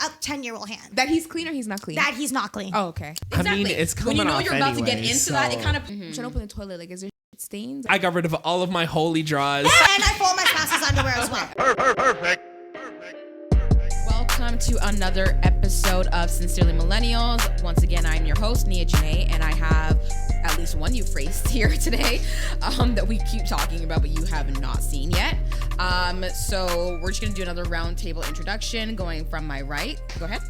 a 10-year-old hand. That he's clean or he's not clean? That he's not clean. Oh, okay. Exactly. I mean, it's coming when you know off you're about to get anyway, into that, it kind of Trying to open the toilet, like, is there shit stains? I got rid of all of my holy draws. And I fold my spouse's underwear as well. Perfect. Welcome to another episode of Sincerely Millennials. Once again, I'm your host, Nia Janae, and I have at least one new phrase here today that we keep talking about, but you have not seen yet. So we're just going to do another roundtable introduction going from my right. Go ahead.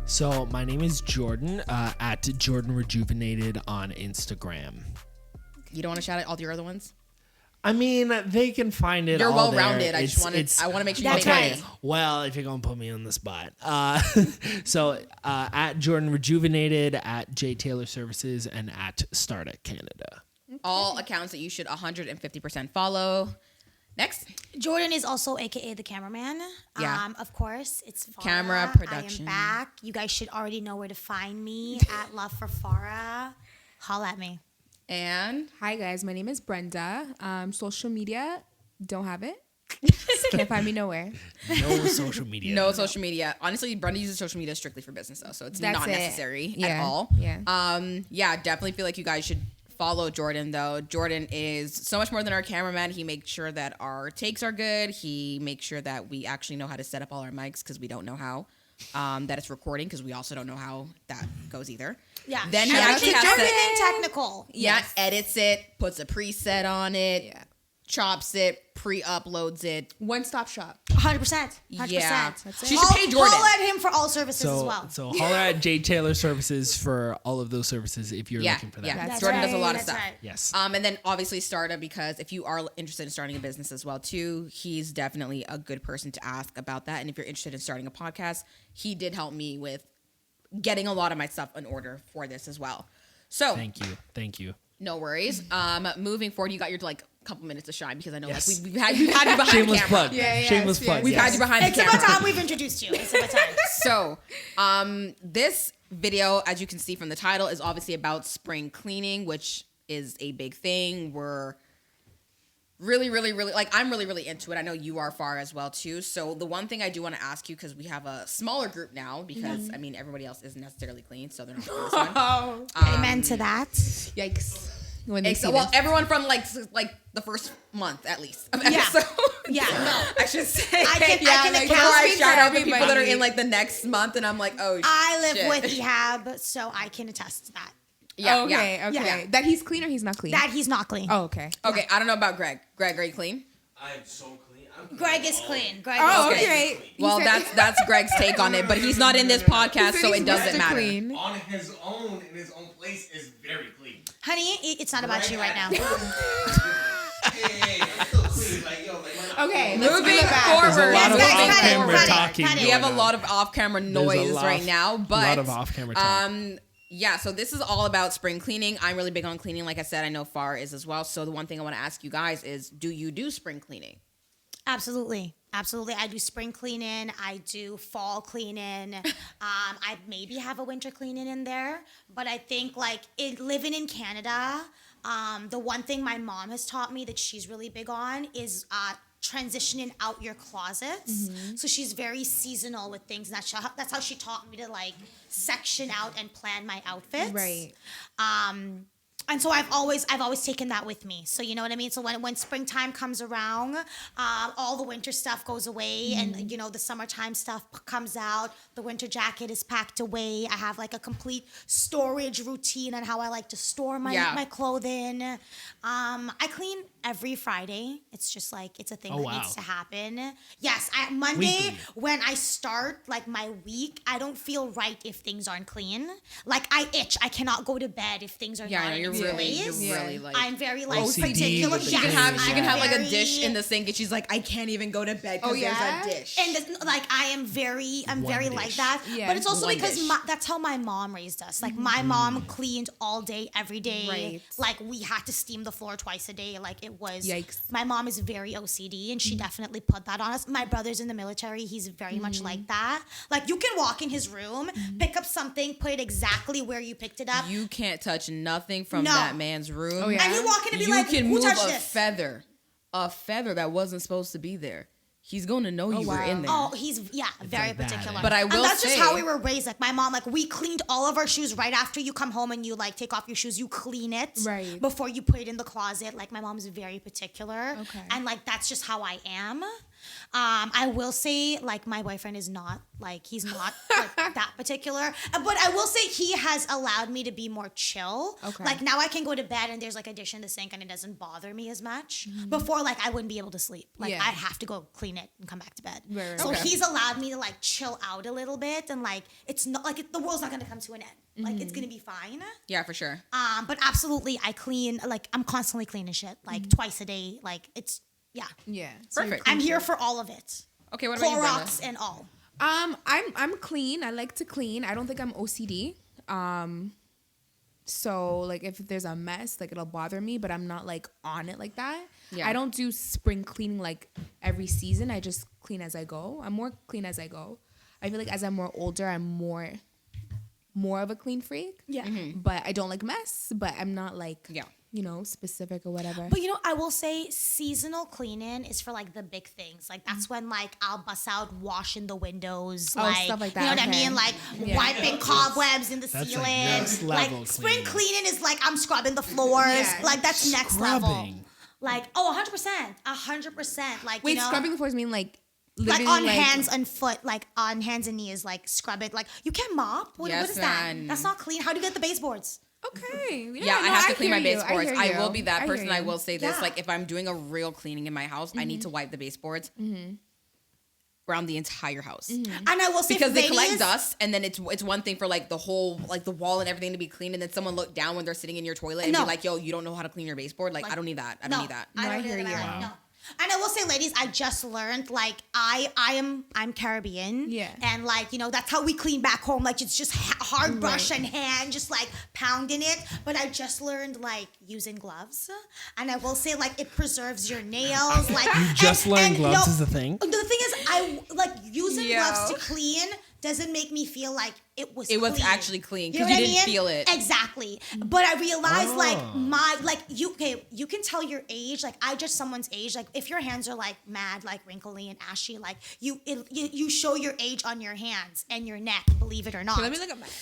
So my name is Jordan, at Jordan Rejuvenated on Instagram. You don't want to shout out all your other ones? I mean, they can find it. You're all well-rounded. there. I want to make sure you That's make right. it. Well, if you're gonna put me on the spot, so at Jordan Rejuvenated, at J Taylor Services, and at Startup Canada. All accounts that you should 150% follow. Next. Jordan is also AKA the cameraman. Yeah. Of course, it's Farah. Camera production. I am back. You guys should already know where to find me at Love for Farah. Holla at me. And Hi, guys. My name is Brenda. Social media, don't have it. Can't find me nowhere. No social media. no social media. Honestly, Brenda uses social media strictly for business though, so it's That's not it. necessary Yeah. at all. Yeah. Yeah, definitely feel like you guys should follow Jordan though. Jordan is so much more than our cameraman. He makes sure that our takes are good. He makes sure that we actually know how to set up all our mics because we don't know how. That it's recording because we also don't know how that goes either. Yeah. Then he Everything- actually has to everything technical. Yeah, edits it, puts a preset on it, Yeah. chops it, pre-uploads it. One-stop shop. 100%. 100%. Yeah. That's it. She should pay Jordan. Holla at him for all services as So, well. so holler at J Taylor Services for all of those services if you're Yeah, looking for that. yeah. That's Jordan right, does a lot of that's stuff. right. Yes. And then obviously Startup, because if you are interested in starting a business as well too, he's definitely a good person to ask about that. And if you're interested in starting a podcast, he did help me with getting a lot of my stuff in order for this as well. So Thank you. no worries. Moving forward, you got your like couple minutes to shine because I know Yes. like we've had you behind Shameless the camera. plug. Yeah, Shameless yes, plug. yes. We've yes. had you behind It's the about camera. time we've introduced you. It's about time. So, this video, as you can see from the title, is obviously about spring cleaning, which is a big thing. We're really, like, I'm really into it. I know you are far as well, too. So, the one thing I do want to ask you, because we have a smaller group now, because, I mean, everybody else isn't necessarily clean, so they're not doing this one. Oh, Amen to that. yikes. When they see Well, this. everyone from, like the first month, at least, of Yeah. episodes. Yeah, no. I should say. I can like, account. Before I Speak shout for out the people that are everybody. in, like, the next month, and I'm like, oh, I live shit. with Ehab, so I can attest to that. Yeah, okay. Yeah. That he's clean or he's not clean? That he's not clean. Oh, okay. Okay, I don't know about Greg. Greg, are you clean? I am so clean. I'm Greg is clean. Greg Oh, is clean. okay. He Well, said- that's Greg's take on it, but he's not in this he podcast, said so he's it doesn't Mr. matter. Clean. on his own, in his own place, is very clean. Honey, it's not about you right now. Hey, I'm still clean. Like, yo, like, my Okay, Moving let's bring it back. forward. There's a lot Yes, of guys, cut it, off-camera cut it, talking. cut it. We have a going lot on. of off-camera There's noise lot- right now, but a lot of off-camera talk. yeah, so this is all about spring cleaning. I'm really big on cleaning. Like I said, I know Far is as well. So the one thing I want to ask you guys is, do you do spring cleaning? Absolutely. Absolutely. I do spring cleaning. I do fall cleaning. I maybe have a winter cleaning in there. But I think like living in Canada, the one thing my mom has taught me that she's really big on is transitioning out your closets. So she's very seasonal with things. And that's how she taught me to like section out and plan my outfits. Right. And so I've always taken that with me. So you know what I mean? So when springtime comes around, all the winter stuff goes away and you know the summertime stuff comes out. The winter jacket is packed away. I have like a complete storage routine on how I like to store my clothing. I clean every Friday. It's just like it's a thing that wow. needs to happen. Yes, Monday Weekly. when I start like my week, I don't feel right if things aren't clean. Like I itch. I cannot go to bed if things are Yeah, not I know, in you're its really place. like. I'm very like OCD particular. with the she can cleaning, have yeah. like a very- dish in the sink, and she's like, I can't even go to bed because Oh, yeah? there's a dish. And like I'm very like dish. that. Yeah. But it's also One because dish. that's how my mom raised us. Like my mom cleaned all day, every day. Right. Like we had to steam the floor twice a day. Like it was. Yikes. My mom is very OCD, and she definitely put that on us. My brother's in the military. He's very much like that. Like you can walk in his room, pick up something, put it exactly where you picked it up. You can't touch nothing from No. that man's room. Oh, yeah? And you walk in and be You like, can who move touched a this? feather that wasn't supposed to be there. he's going to know you were wow. in there. Oh, he's very like that, particular. eh? But I will and that's just say- how we were raised. Like my mom, like we cleaned all of our shoes right after you come home and you like take off your shoes. You clean it Right. before you put it in the closet. Like my mom's very particular. Okay. And like that's just how I am. I will say like my boyfriend is not like he's not like that particular. But I will say he has allowed me to be more chill. Okay. Like now I can go to bed and there's like a dish in the sink and it doesn't bother me as much. Mm-hmm. Before like I wouldn't be able to sleep. Like Yeah. I have to go clean it and come back to bed. Right, right, So okay. he's allowed me to like chill out a little bit and like it's not like the world's not gonna come to an end. Like it's gonna be fine. Yeah, for sure. But absolutely I clean like I'm constantly cleaning shit like Mm-hmm. twice a day. Like it's yeah. Yeah. Perfect. I'm here for all of it. Okay, what about you, Brenda? Clorox and all. I'm clean. I like to clean. I don't think I'm OCD. So like if there's a mess, like it'll bother me, but I'm not like on it like that. Yeah. I don't do spring cleaning like every season. I just clean as I go. I'm more clean as I go. I feel like as I'm more older, I'm more of a clean freak. Yeah. But I don't like mess, but I'm not like Yeah. specific or whatever. But I will say seasonal cleaning is for like the big things. Like that's when like I'll bust out washing the windows, Oh, like stuff like that, You know what okay. I mean? Like Yeah. wiping cobwebs in the That's, like, ceiling. next level like spring cleaning. cleaning is like I'm scrubbing the floors. Yeah. Like that's next level. Scrubbing. Like 100%. Like Wait, you know, scrubbing the floors mean like like literally on hands and foot, like on hands and knees, like scrub it. Like you can't mop. What Yes, is that? man. That's not clean. How do you get the baseboards? Okay. Yeah, I have to clean my hear you. baseboards. hear I you. will be that hear person. I you. will say this: Yeah. like if I'm doing a real cleaning in my house, I need to wipe the baseboards around the entire house. And I will say Because they ladies, collect dust, and then it's one thing for like the whole like the wall and everything to be clean, and then someone look down when they're sitting in your toilet and No. be like, "Yo, you don't know how to clean your baseboard." Like I don't need that. I don't need that. I No, I don't hear need you. that. No. And I will say, ladies, I just learned like I'm Caribbean, Yeah. and like that's how we clean back home. Like it's just hard brush and hand, just like pounding it. But I just learned like using gloves, and I will say like it preserves your nails. Like You just learned gloves is a thing? The thing is, I like using Yo. gloves to clean doesn't make me feel like it was. It was clean. actually clean, 'cause know you what I didn't mean? feel it. Exactly. But I realized like Oh. you can tell your age. Like I judge someone's age. Like if your hands are like mad, like wrinkly and ashy, like you show your age on your hands and your neck. Believe it or not. Let me look at my hands.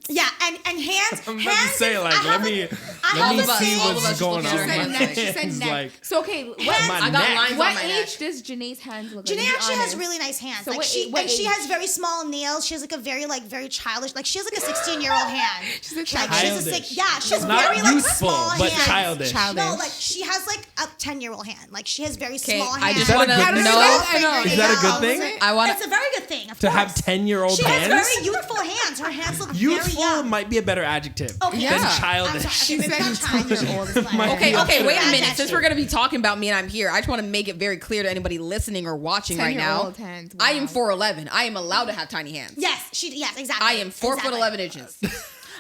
Yeah, and hands. I'm about hands to say, is- like, I have let a- me I let me have a see thing- all of us what's just going looking on. at She our said My neck. She hands, said neck. like, So okay, what, my I got neck. lines what on my neck. age does Janae's hands look Janae like? Be actually has honest. really nice hands. So like what she a- what she age? has very small nails. She has like a very childish. Like she has like a 16-year-old hand. She's a like childish. she's Not very like youthful, small but hands. childish. No, like she has like a 10-year-old hand. Like she has very Okay, small I hands. just that a want good to thing? know. I know. Is that a good Yeah. thing? I want It's a very good thing. Of To course. have 10-year-old She hands? has very youthful hands. Her hands look very Youthful young. might be a better adjective Okay. than Yeah. I'm childish. sorry. She Okay, maybe said not childish. is fine. Okay, okay, wait a Yeah, minute. that's Since true. we're gonna be talking about me and I'm here, I just want to make it very clear to anybody listening or watching right now. 10-year-old hands, I am wow. 4'11". I am allowed to have tiny hands. Yes, exactly. I am 4'11" inches.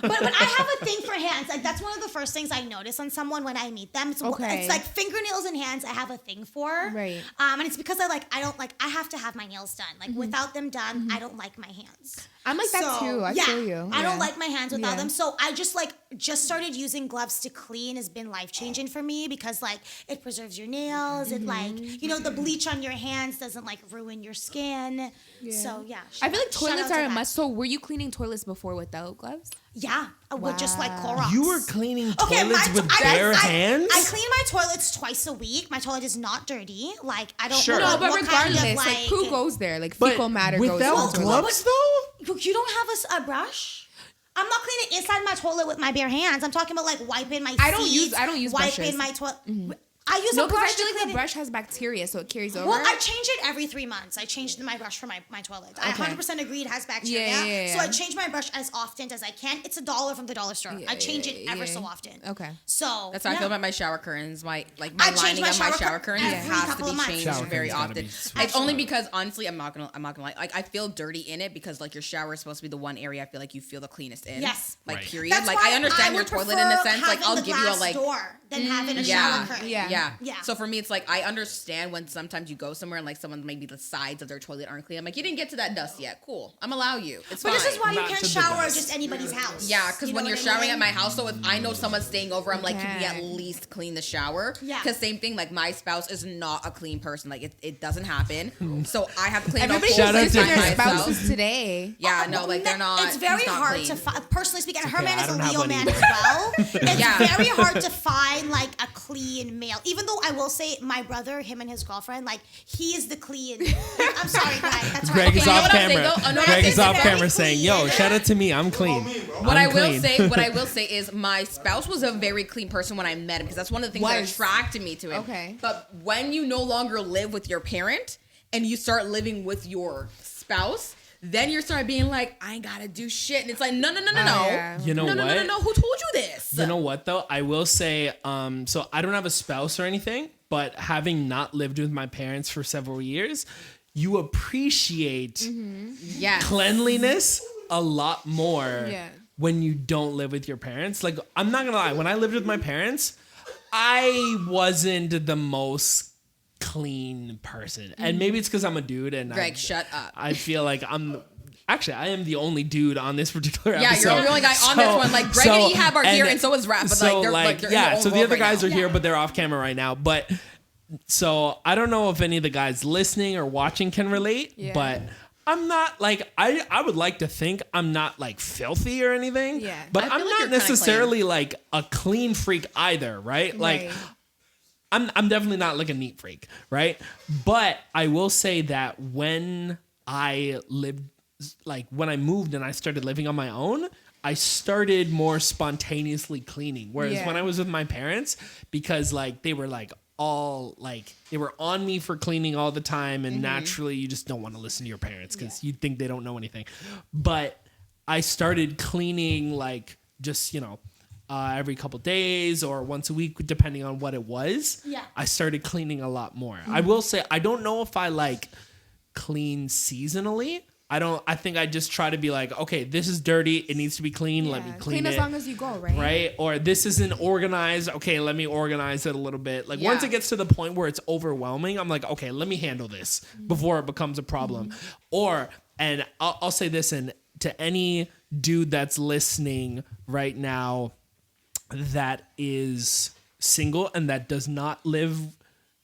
But I have a thing for hands. Like that's one of the first things I notice on someone when I meet them. Okay. It's like fingernails and hands. I have a thing for. Right. And it's because I don't like. I have to have my nails done. Like without them done, I don't like my hands. I'm like that too. I feel you. I don't Yeah. like my hands without Yeah. them. So I just started using gloves to clean has been life changing for me because like it preserves your nails. It like the bleach on your hands doesn't like ruin your skin. So yeah. I feel like shout out toilets to are a that. must. So were you cleaning toilets before without gloves? Yeah, with just like Wow. Clorox. You were cleaning Okay, toilets with bare hands? I clean my toilets twice a week. My toilet is not dirty. Like I don't. Sure. know No, but what kind regardless, of, like poo goes there. Like But fecal matter goes without there. gloves, though? You don't have a brush. I'm not cleaning inside my toilet with my bare hands. I'm talking about like wiping my. I don't seats, use wiping brushes. my toilet. I use No, a because brush I feel to like clean the it. brush has bacteria, so it carries over. Well, I change it every 3 months. I changed my brush for my toilet. I Okay. 100% agree it has bacteria. Yeah. So I change my brush as often as I can. It's $1 from the dollar store. I change it ever so often. Okay. So That's how I yeah. feel about my shower curtains. My I change lining my of my shower shower curtain curtains every has to couple be of months. changed Shower very curtains gotta often. be It's only because honestly, I'm not gonna lie. Like I feel dirty in it because like your shower is supposed to be the one area I feel like you feel the cleanest in. Yes. Like Right. period. That's like why I understand your would toilet in a prefer sense. Like having I'll the give you a glass like. door than having a Yeah. shower curtain. Yeah. Yeah. Yeah. So for me, it's like I understand when sometimes you go somewhere and like someone maybe the sides of their toilet aren't clean. I'm like, you didn't get to that dust yet. Cool. I'm allow you. It's But fine. this is why you Not can't to the shower at dust. just anybody's house. Yeah, because You know when what you're I showering mean? at my house, so if I know someone's staying over, I'm like, can we Yeah. at least clean the shower? Yeah. Because same thing, like my spouse is not a clean person. Like it doesn't happen. So I have to clean it up Everybody full Shout out lives to with time their myself. spouses today. Yeah, no, like they're not. It's very he's not hard clean. to find. Personally speaking, her okay, man I is a don't have Leo one man either. as well. It's Yeah. very hard to find like a clean male. Even though I will say, my brother, him and his girlfriend, like he is the clean. I'm sorry, Greg. That's Greg right. is you know off what I'm saying, camera. though? No, Greg it's is off very camera saying, "Yo, clean. shout out to me. I'm clean." What I'm I will clean. say is my spouse was a very clean person when I met him because that's one of the things that Was. attracted me to him. Okay. But when you no longer live with your parent and you start living with your spouse, then you start being like, I ain't gotta do shit, and it's like, no. yeah. You know no, what? no. Who told you this? You know what though? I will say, so I don't have a spouse or anything, but having not lived with my parents for several years, you appreciate Yes. cleanliness a lot more Yeah. when you don't live with your parents. Like, I'm not gonna lie, when I lived with my parents, I wasn't the most clean person. And maybe it's because I'm a dude and Greg, shut up. I feel like I am the only dude on this particular Yeah, episode. you're the only guy on this one. Like, Greg and Ehab are here, and so is Raph, but, like, they're in their own so the world other right guys now. are here, but they're off camera right now. But so I don't know if any of the guys listening or watching can relate, Yeah. but I'm not like I would like to think I'm not like filthy or anything. Yeah. But I I'm feel like not you're kinda necessarily like a clean freak either, right? Like Right. I'm definitely not like a neat freak, right? But I will say that when I lived, like when I moved and I started living on my own, I started more spontaneously cleaning. Whereas Yeah. when I was with my parents, because like they were like all like they were on me for cleaning all the time, and naturally you just don't want to listen to your parents because you think they don't know anything. But I started cleaning like just every couple days or once a week, depending on what it was. Yeah. I started cleaning a lot more. I will say I don't know if I like clean seasonally. I think I just try to be like, okay, this is dirty. It needs to be clean. Let me Yeah. clean as it. long as you go, right? Right? Or this isn't organized. Okay, let me organize it a little bit. Like once Yeah. it gets to the point where it's overwhelming, I'm like, okay, let me handle this before it becomes a problem. And I'll say this, and to any dude that's listening right now that is single and that does not live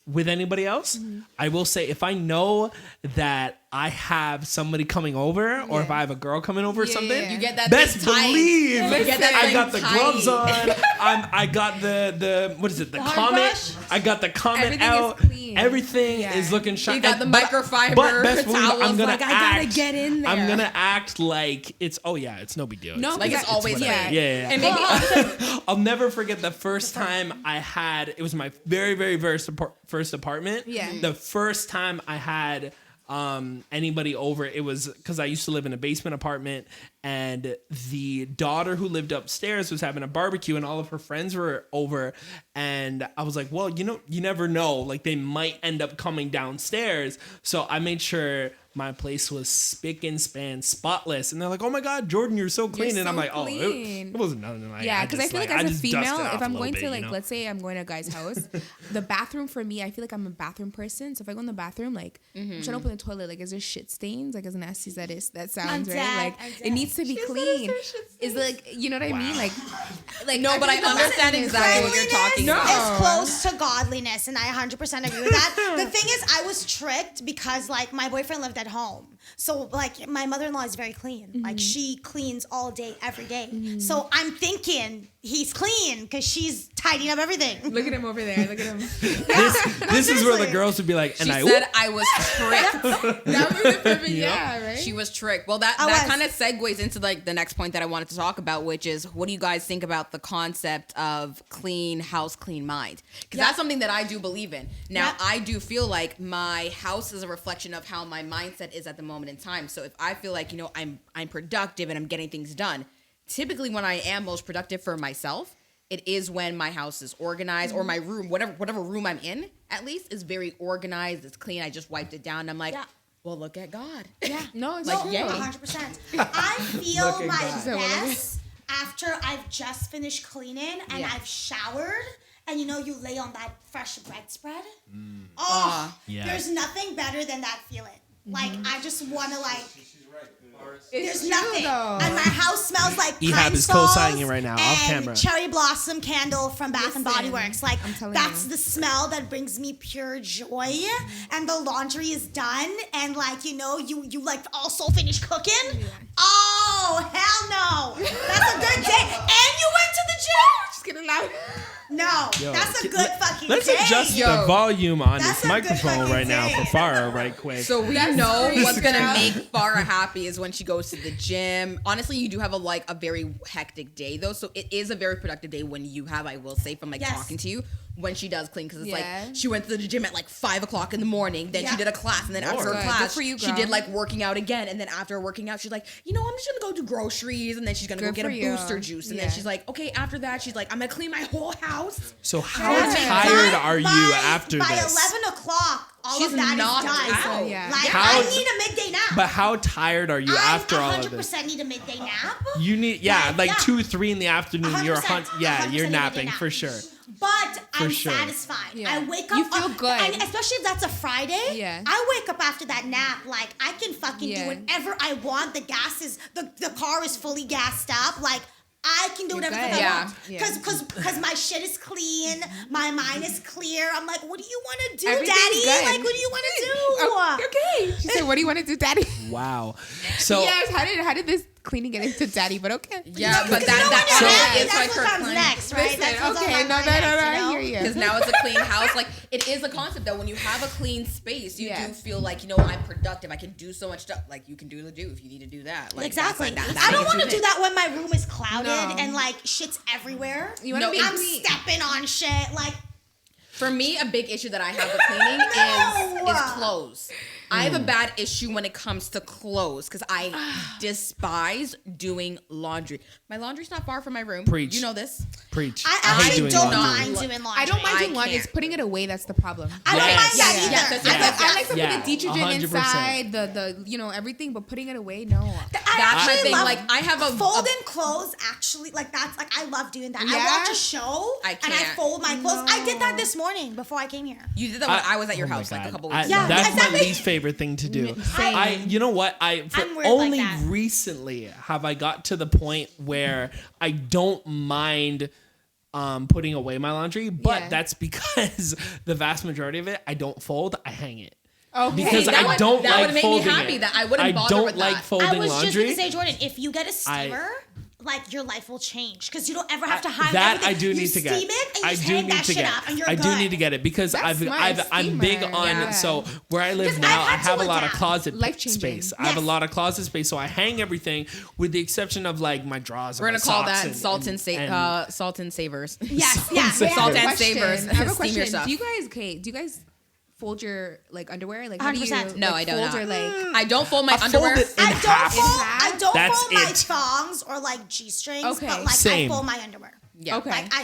with anybody else, I will say if I know that I have somebody coming over or if Yeah. I have a girl coming over or Yeah, something, yeah. You get that best thing tight. believe You get that I thing got the tight. gloves on. I got the what is it? The hard comment. brush? I got the comment Everything is out. clean. Everything Yeah. is looking shiny. You got the But- microfiber but best believe towels, I'm gonna like, I gotta act- get in I'm there. gonna act like it's it's no big deal. No, Like, it's because always whatever. clean. Yeah. And maybe I'll never forget the first time I had. It was my very, very first apartment. Yeah. The first time I had anybody over, it was because I used to live in a basement apartment, and the daughter who lived upstairs was having a barbecue, and all of her friends were over, and I was like, well, you never know, like they might end up coming downstairs, so I made sure my place was spick and span, spotless, and they're like, "Oh my God, Jordan, you're so clean," and I'm so like, "Oh, clean. it wasn't nothing." Like, Yeah, because I just, feel like I as a just dusted female, it off if a I'm little going bit, to like, you know? let's say I'm going to a guy's house, the bathroom for me, I feel like I'm a bathroom person. So if I go in the bathroom, like, I'm trying to open the toilet, like, is there shit stains? Like, as nasty as that sounds, dead, right? Like, I'm it dead. needs to be clean. Is like, you know what I mean? Like no, but I understand exactly what you're talking Cleanliness about. is close to godliness, and I 100% agree with that. The thing is, I was tricked because like my boyfriend lived at home, so like my mother-in-law is very clean. Like she cleans all day, every day. So I'm thinking he's clean because she's tidying up everything. Look at him over there. Look at him. This is where the seriously. girls would be like, and She I said I was tricked. That would be the perfect, yeah, right? She was tricked. Well, that I was. kind of segues into like the next point that I wanted to talk about, which is what do you guys think about the concept of clean house, clean mind? Because Yeah. that's something that I do believe in. Now, Yeah. I do feel like my house is a reflection of how my mindset is at the moment in time. So if I feel like, I'm productive and I'm getting things done, typically when I am most productive for myself, it is when my house is organized or my room, whatever room I'm in, at least is very organized. It's clean. I just wiped it down. And I'm like, Yeah. well, look at God. Yeah. No, it's Like, true. yay. 100%. I feel Look at my God. best after I've just finished cleaning and Yeah. I've showered and you lay on that fresh bread spread. Yeah. There's nothing better than that feeling. Like I just want to There's true, nothing, though. and my house smells like Ehab pine is sols co-signing it right now, off and camera. cherry blossom candle from Bath and Body Listen, Works. Like I'm telling that's you. the smell that brings me pure joy. And the laundry is done, and you like also finish cooking. Oh hell no, that's a good day. And you went to the gym. Just getting loud. No, Yo, that's a good fucking Let's day. adjust Yo. the volume on That's this a good microphone fucking right now day. for Farah right quick. So we That's know crazy, what's gonna girl. make Farah happy is when she goes to the gym. Honestly, you do have a very hectic day though, so it is a very productive day when you have. I will say from Yes. talking to you when she does clean because it's Yeah. like she went to the gym at like 5 o'clock in the morning. Then she Yeah. did a class, and then after her Good. Good class, for you, she girl. did like working out again. And then after working out, she's like, I'm just gonna go do groceries, and then she's gonna go Good get for a you. booster juice, and then Yeah. she's like, okay, after that, she's like, I'm gonna clean my whole house. So how Yeah. tired are you By- after by this? 11 o'clock, all She's of that is knocked done. out. Yeah. Like How- I need a midday nap. But how tired are you after all of this? 100% need a midday nap. You need Yeah. 2, 3 in the afternoon. You're 100%, you're 100% need a napping nap. for sure. But I'm sure. satisfied. Yeah. I wake up. You feel good. And especially if that's a Friday. Yeah. I wake up after that nap. Like, I can fucking Yeah. do whatever I want. The car is fully gassed up. Like, I can do You're whatever the good. fuck I Yeah. want. Yeah. Because my shit is clean. My mind is clear. I'm like, what do you want to do, Everything's Daddy? good. Like, what do you want to do? Oh, okay. She said, "What do you want to do, Daddy?" Wow. So Yes. How did this cleaning get into Daddy? But okay. Yeah, but Because you know when that you're So- happy, is like that's her what comes claim. next, right? Listen, That's what's on okay, my no, mind no, next, I you know? hear you. Because now it's a clean house. Like it is a concept though. When you have a clean space, you Yeah. do feel like I'm productive. I can do so much stuff. Like you can do if you need to do that. Like, Exactly. that's I don't how want you to do that when my room is clouded No. and like shit's everywhere. You want to No, be I'm clean. stepping on shit. Like, For me, a big issue that I have with cleaning No. is clothes. I have a bad issue when it comes to clothes because I despise doing laundry. My laundry's not far from my room. Preach. You know this. preach. I hate actually doing don't laundry. mind doing laundry. I don't mind I doing laundry. It's can't. putting it away that's the problem. I don't mind Yes. that Yeah. either. Yes, yes, yes, I yes. I like to Yeah, put the detergent 100%. inside, the everything, but putting it away, no. That's my actually thing. love Like I have a folding clothes. Actually, like that's like I love doing that. I Yeah? watch a show I and I can't. fold my clothes. I did that No. this morning before I came here. You did that when I was at your oh my house like a God. couple I- weeks Yeah, ago. That's exactly. my least favorite thing to do. Same. You know what? I'm weird like Only that. recently have I got to the point where I don't mind putting away my laundry, but Yeah. that's because the vast majority of it I don't fold, I hang it. Okay. Because that I would- don't that like would make me folding happy it. that I wouldn't bother don't with like that. folding I was laundry. just gonna say, Jordan, if you get a steamer, like your life will change because you don't ever have to hang that everything. I do You need to get. steam it and you I just do hang need that to shit get. up and you're I good. do need to get it because That's smart, I'm big steamer. on Yeah. so where I live Because now I've I had to have a lot of adapt. closet Life-changing. space. I have a Yes. lot of closet space, so I hang everything with the exception of like my drawers. We're and gonna my call socks that salt and savers. Yes, yeah. Salt I Salt have a and question. savers. I have a Steam your question. stuff. Do you guys fold your like underwear? Like how do you 100%. No, like, I don't. fold your like I don't fold my I fold underwear. it in I don't half. fold. half? I don't That's fold my it. thongs or like g strings, Okay. but like Same. I fold my underwear. Yeah. Okay. Like I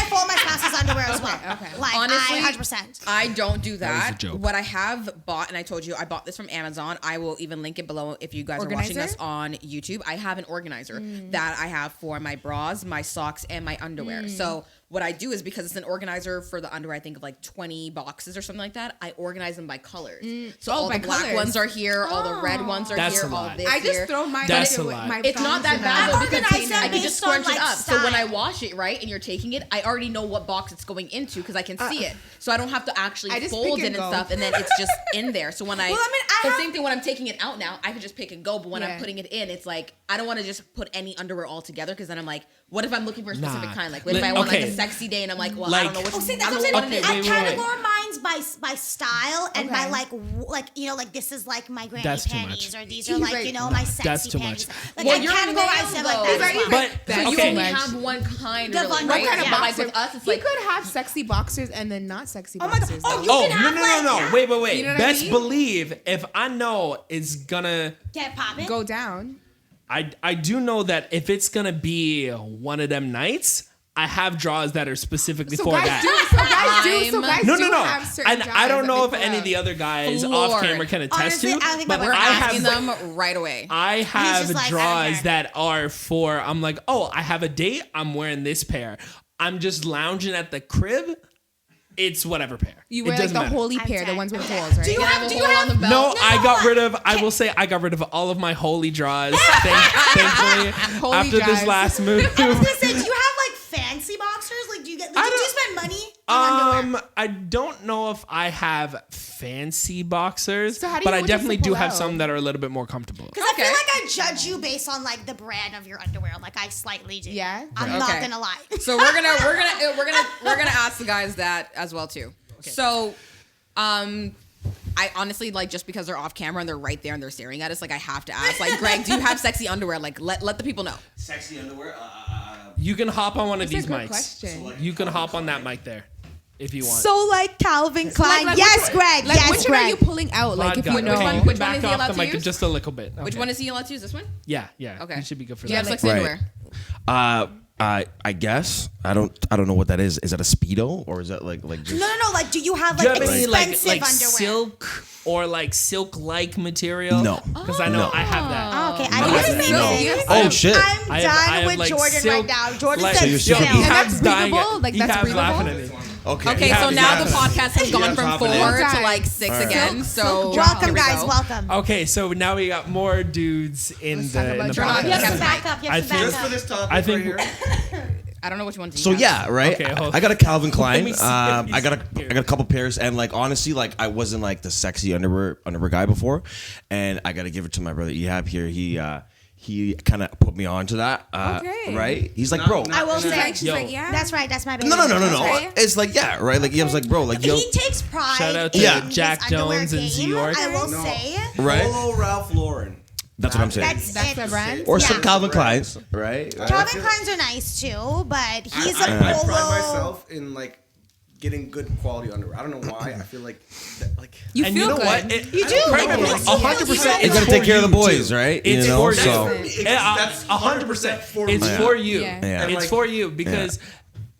fold my spouse's underwear as well. okay. Like Honestly, 100%. I don't do that. was a joke. What I have bought, and I told you, I bought this from Amazon. I will even link it below if you guys are watching Organizer? this on YouTube. I have an organizer that I have for my bras, my socks, and my underwear. So what I do is because it's an organizer for the underwear, I think of like 20 boxes or something like that. I organize them by colors. So Oh, all by the black colors. ones are here, all the red ones are That's here, a all lot. this I just here. throw my That's my a lot. my It's not thongs that in bad a- though because organize them I can just based on, scrunch it like, up. So when I style. wash it, right, and you're taking it, I already know what box it's going into because I can see it. So I don't have to actually I just fold pick it and and go. stuff, and then it's just in there. So when I, Well, I mean, I the have- same thing when I'm taking it out now, I can just pick and go. But when Yeah. I'm putting it in, it's like I don't want to just put any underwear all together because then I'm like, what if I'm looking for a specific Nah. kind? Like, what if I want like Okay. a sexy day and I'm like, well, I Like- don't know which. Oh, see, I that's don't what know I'm what saying. it is. Okay, I wait, wait. categorize mine by style and by Okay. like like this is like my granny That's too panties much. or these are like Right. my sexy That's too panties. much. Like Well, I you're categorize male, them though. like that. Is that as well. But So you okay. only have one kind, The really, one- right? what kind of But, like boxer? with us, it's You like could have sexy boxers and then not sexy Oh my God. boxers. Oh, though. you Oh can no have, no like, no yeah. wait! You know what I Best mean? believe if I know it's gonna. Get popping. Go down. I do know that if it's gonna be one of them nights, I have drawers that are specifically So for guys that. do. So guys do. So I'm- guys No, do no, no. have certain And I jobs don't that know if they pull any of out. the other guys Floored. off camera can attest Honestly, to. I don't think but my we're boyfriend I asking have them right away. I have just like, I don't drawers care. that are for I'm like, oh, I have a date, I'm wearing this pair. I'm just lounging at the crib, it's whatever pair. You It wear like doesn't the matter. holy I'm pair, the dead. ones with I'm dead. holes, right? Do you You have? have a Do you hole have? on the belt. No, I got no, rid of. I will say I got rid of all of my holy draws. Thankfully, Holy after this draws. last move. I was gonna say, do you have like fancy boxers? Like, do you get? Like, I do you don't- spend money on underwear? I don't know if I have fancy boxers, So how do you but know I when to definitely do pull have out? some that are a little bit more comfortable. Because I feel Okay. like I judge you based on like the brand of your underwear. Like I slightly do. Yeah? I'm not Okay. gonna lie. So we're gonna ask the guys that as well too. So, I honestly like just because they're off camera and they're right there and they're staring at us, like I have to ask. Like, Greg, do you have sexy underwear? Like, let the people know. Sexy underwear. You can hop on one of That's these a good mics. question. You can hop on that mic there, if you want. So like Calvin Klein. like, yes, which- Greg. Like, yes, which one Greg. are you pulling out? Like, if Vodka. you know. Which one Back is he allowed off the to mic use? just a little bit. Which Okay. one is he allowed to use? This one? Yeah. Okay. You should be good for Do you have that. sexy Right. underwear? I guess I don't know what that is. Is that a speedo or is that like just? No. Like, do you have Do you like have any expensive like underwear? silk or like silk-like material? No. Because I know I have that. Oh, okay, I No. know his No. name No. is. Oh shit! I'm I done have, with like, Jordan silk- right now. Jordan like- So said you're silk. silky. He And has that's dying. breathable? Like, He that's has breathable? laughing at me. Okay. Okay, have so his now the laughing. podcast has gone from laughing 4 at to me. like 6 All right. again. So Welcome, here we guys. go. Welcome. Okay, so now we got more dudes in Let's talk the about podcast. drugs. You have Okay. to back up. You I have to think- back Just for up. this topic I think- right here. I don't know which ones. So yeah, right. Okay, hold I got a Calvin Let Klein. me see if I got he's a a couple pairs, and like honestly, like I wasn't like the sexy underwear guy before, and I got to give it to my brother Ehab here. He kind of put me on to that. Okay. Right. He's like, No, bro. no. I will She's say. like, she's Yo. like, yeah. That's right. That's my baby. No. Okay. It's like yeah, right. Like he was like, bro, like yo, He takes pride. Shout out to in Jack his underwear Jones and game, Z York. I will No. say. right. Polo Ralph Lauren. That's what I'm saying. That's it. the brand. Or Yeah. some Calvin Kleins, right? Calvin Klein's are nice too, but he's a I polo. pride myself in like getting good quality underwear. I don't know why. I feel like like You And feel you know good. what? It- You do. Remember, It makes you feel 100%. good. You gotta for take care of the you, boys, too. right? It's You know, for so you. That's 100%. for It's me. for you. Yeah. Yeah. It's Like- for you because,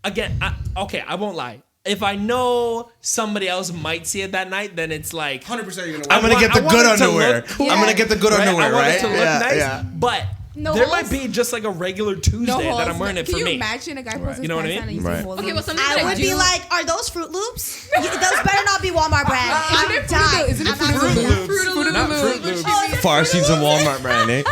again, I won't lie. If I know somebody else might see it that night, then it's like 100% you're gonna. I'm gonna wear get the I want good it to underwear. look cool. I'm gonna get the good right? underwear, I want right? it to look Yeah, nice, yeah. but No there holes. might be just like a regular Tuesday No that holes. I'm wearing it Can for you me. imagine a guy pulls his You know what I pants down mean? and you see Right. holes Okay, in well, them? something that I would do. be like, are those Fruit Loops? Those better not be Walmart brand. I'm it Fruit done. Loops? Isn't it I'm not Fruit doing Loops? that. Fruit of the Not Loom. Fruit Loops. Oh, is it Far Fruit seen some Loops? Walmart brand, eh?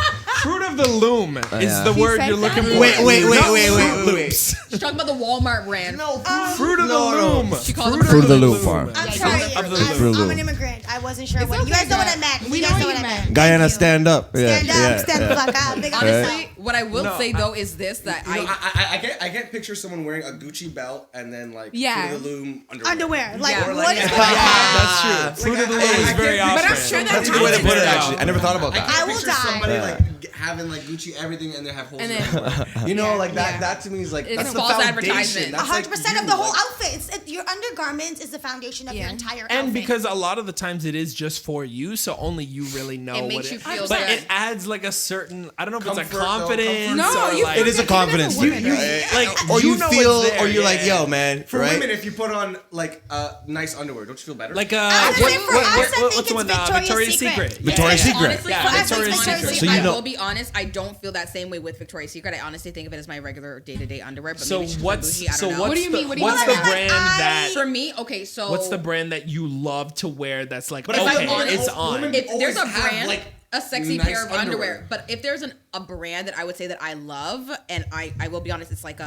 Fruit of the Loom is Yeah. the He word said you're looking that. for. Wait, wait, wait, Not wait, wait, Fruit wait, wait. Loops. She's talking about the Walmart brand. No, Fruit of the No, no. Loom. She called Fruit it Fruit of the Loom farm. I'm Yeah, sorry. of the I'm, Loom. I'm an immigrant. I wasn't sure what. okay, You guys know what I girl. meant. We You know guys know what what you I meant. meant. Guyana, Thank you. stand up. Yeah, Stand up. yeah, Stand the yeah. fuck up. Big Honestly, honestly. what I will No, say though is this that You know, I I can't picture someone wearing a Gucci belt and then like Yeah. Fruit of the Loom underwear. Underwear. Like, Yeah. Or what like- is Yeah. going on? That's true. Fruit of the Loom is very But I'm off-brand. sure That's a good way to put it, actually. I never thought about I that. can't I will picture die. somebody Yeah. like having like Gucci everything and they have holes And in then- it. You know, like that. Yeah. That to me is like It's that's the false foundation. advertisement. That's like 100% you, of the whole like- outfit. Your undergarments is the foundation of your Yeah. entire And outfit. because a lot of the times it is just for you, so only you really know It what makes you feel But good. it adds like a certain, I don't know if it's Comfort, a though, confidence. comfort. No, or you like, It is a confidence You- thing. you- right? like, Or you know feel, it's there, or you're like, yeah. yo, man, For right? women, if you put on like nice underwear, don't you feel better? Like I was gonna say for us, I think what's the one? it's Victoria's Victoria's Secret. Secret. Victoria's Yeah. Secret. honestly, Yeah, for us, Victoria's honestly, Secret. So you I know- will be honest. I don't feel that same way with Victoria's Secret. I honestly think of it as my regular day-to-day underwear. But So maybe it's 'cause I'm what's bougie, I don't know. What do you mean? What do you what's mean the by that? brand that? For me, okay, so What's the brand that you love to wear? That's like But I okay, feel like it's women- on. if there's a always have, brand, like, a sexy nice pair of underwear. underwear. But if there's a brand that I would say that I love, and I will be honest, it's like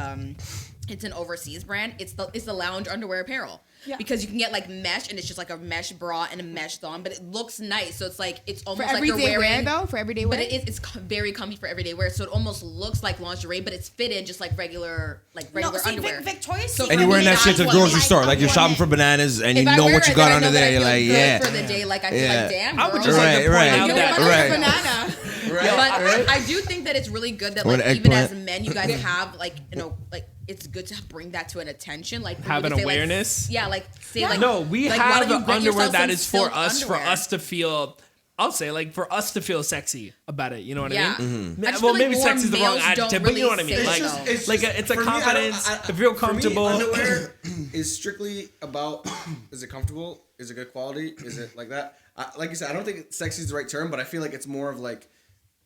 it's an overseas brand. It's the lounge underwear apparel. Yeah. Because you can get like mesh, and it's just like a mesh bra and a mesh thong, but it looks nice. So it's like it's For almost like you're everyday wearing. wear, though? For everyday But wear? it's very comfy for everyday wear. So it almost looks like lingerie, but it's fitted just like regular No, see, underwear. Victoria's So Secret. And you're wearing that is shit to the not grocery like store, a like you're shopping for woman. bananas, and you If I know wear what you it, got then I under know that there. I You're feel like, good yeah. for the day. Like I feel Yeah. like, damn, I would girl. just like to Right, point right. out You that know, Right. banana. But I do think that it's really good that Or like an even as eggplant. men, you guys have like like it's good to bring that to an attention, like Have really an say, like, awareness? yeah, like say like No, we like, why have don't you get underwear yourself that some is for silk us, underwear? for us to feel. I'll say like for us to feel sexy about it. You know what Yeah. I mean? I just Well, feel like maybe more sexy is the wrong males don't adjective, but you know what I really mean. say Like, so. like it's a for me, I don't- confidence. I- to feel for me, comfortable. underwear is strictly about is it comfortable? Is it good quality? Is it like that? Like you said, I don't think sexy is the right term, but I feel like it's more of like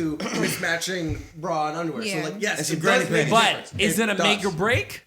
to mismatching bra and underwear. Yeah. So like, yes, And some it granny does make a panties. But difference. is it a make or does. break?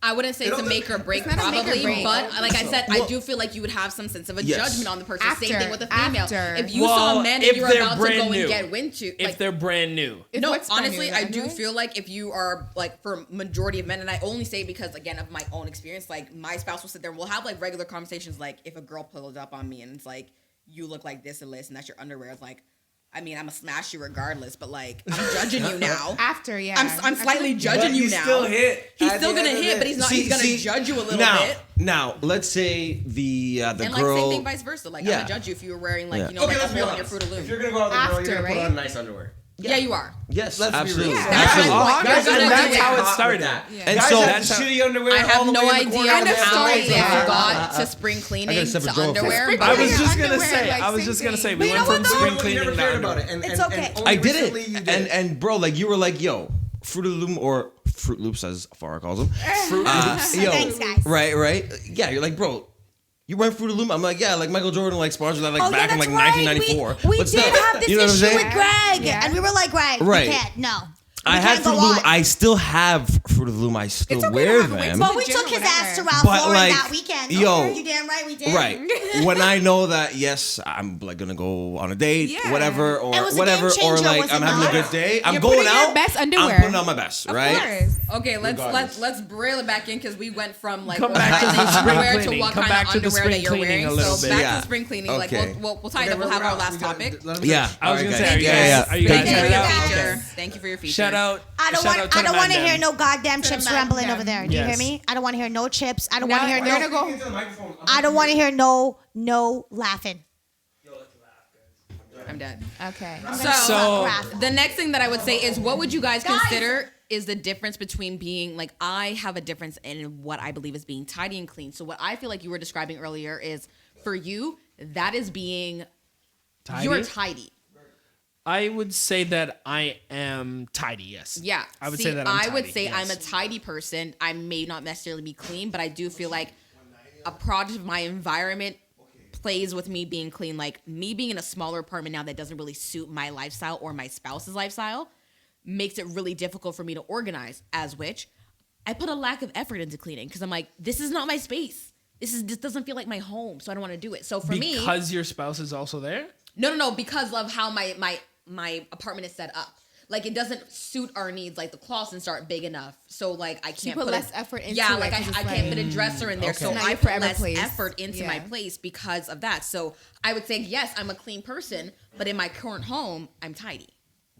I wouldn't say it's a make or break, It's not a make or probably, break. but like I said, I do feel like you would have some sense of a judgment on the person. Same thing with a female. If you saw a man and you were about to go and get into, if they're brand new. No, what's brand honestly, new, I brand do new? feel like if you are like for majority of men, and I only say because again of my own experience, like my spouse will sit there and we'll have like regular conversations. Like if a girl pulls up on me and it's like, you look like this and this, and that's your underwear. It's like, I mean, I'm gonna smash you regardless, but like I'm judging you now. After, yeah. I'm slightly judging you now. Still hit. He's at still the gonna end of hit, it. but he's not. He's gonna judge you a little bit. Now, let's say the And like girl. same thing vice versa. Like I'm Yeah. gonna judge you if you were wearing like Yeah. you know Okay, like a let's be hole in your honest. Fruit of Loom. If you're gonna go out with a girl, After, you're gonna put right? on nice underwear. Yeah, you are. Yes, Let's be absolutely. real. Yeah. Absolutely. Guys, That's are gonna that's do how it. it started. Yeah. And Guys so have that's how- shitty underwear. I all have the no way in the idea corner End of of the how story they there. got to spring cleaning got a to separate drawer for underwear. Spring I was Your just gonna underwear, say. like, I was same just gonna say. thing. We But went you know from what, though? spring You cleaning never to cared about underwear. it. And, It's and, okay. and only I did recently it, you did. and bro, like you were like, yo, Fruit of the Loom or Fruit Loops as Farah calls them. Fruit Loops. Yo, Thanks, guys. Right. Yeah, you're like, bro, you wearing Fruit of the Loom? I'm like, yeah, like Michael Jordan like sponsored that like Oh, back yeah, in like that's right. 1994. We But did still, have this you know what I'm issue saying? with Greg, Yeah. and we were like, Greg, Right. we can't. No. I We had can't Fruit go of the Loom. on. I still have Fruit of the Loom. I still It's okay to wear have a them. But we Gym took or his ass to whatever. Ralph But, Lauren like, that weekend. yo, Okay, you damn right we did. Right. When I know that, yes, I'm like gonna go on a date, Yeah. whatever, or It was a whatever, game or changer, like was I'm it having a not? good day. I'm You're going putting your out. best underwear. I'm putting on my best, Of right? course. Okay, Regardless. let's reel it back in because we went from like Come back to the organizing spring underwear to cleaning. what Come kind back of to the underwear spring that you're cleaning wearing. a little So bit. back Yeah. to spring cleaning. Like Okay. we'll tie it up. We'll have our last topic. Yeah. I was gonna say, are you Yeah. guys? Are you Thank guys you. headed out? Thank you. Okay. Thank you for your feature. Shout out. I don't shout want. out to I don't the want to man hear them. no goddamn chips man rambling them. over there. Do you hear Yes. me? I don't want to hear no chips. I don't Now want to hear we're no. gonna go. I don't want to hear no laughing. I'm dead. Okay. So- The next thing that I would say is what would you guys consider is the difference between being like I have a difference in what I believe is being tidy and clean. So what I feel like you were describing earlier is for you that is being Tidy? you're tidy. I would say that I am tidy. Yes. Yeah. I would See, say that I'm I would tidy, say yes. I'm a tidy person. I may not necessarily be clean, but I do feel like a product of my environment plays with me being clean. Like me being in a smaller apartment now that doesn't really suit my lifestyle or my spouse's lifestyle makes it really difficult for me to organize, as which I put a lack of effort into cleaning because I'm like, this is not my space. This doesn't feel like my home, so I don't want to do it. So for me, Because your spouse is also there. no, because of how my apartment is set up. Like it doesn't suit our needs. Like the closets aren't big enough, so like I can't put put less effort into Yeah, it, like 'cause it's I can't like- put a dresser in there, so Not I your put forever less place. effort into my Yeah. place because of that. So I would say yes, I'm a clean person, but in my current home, I'm tidy.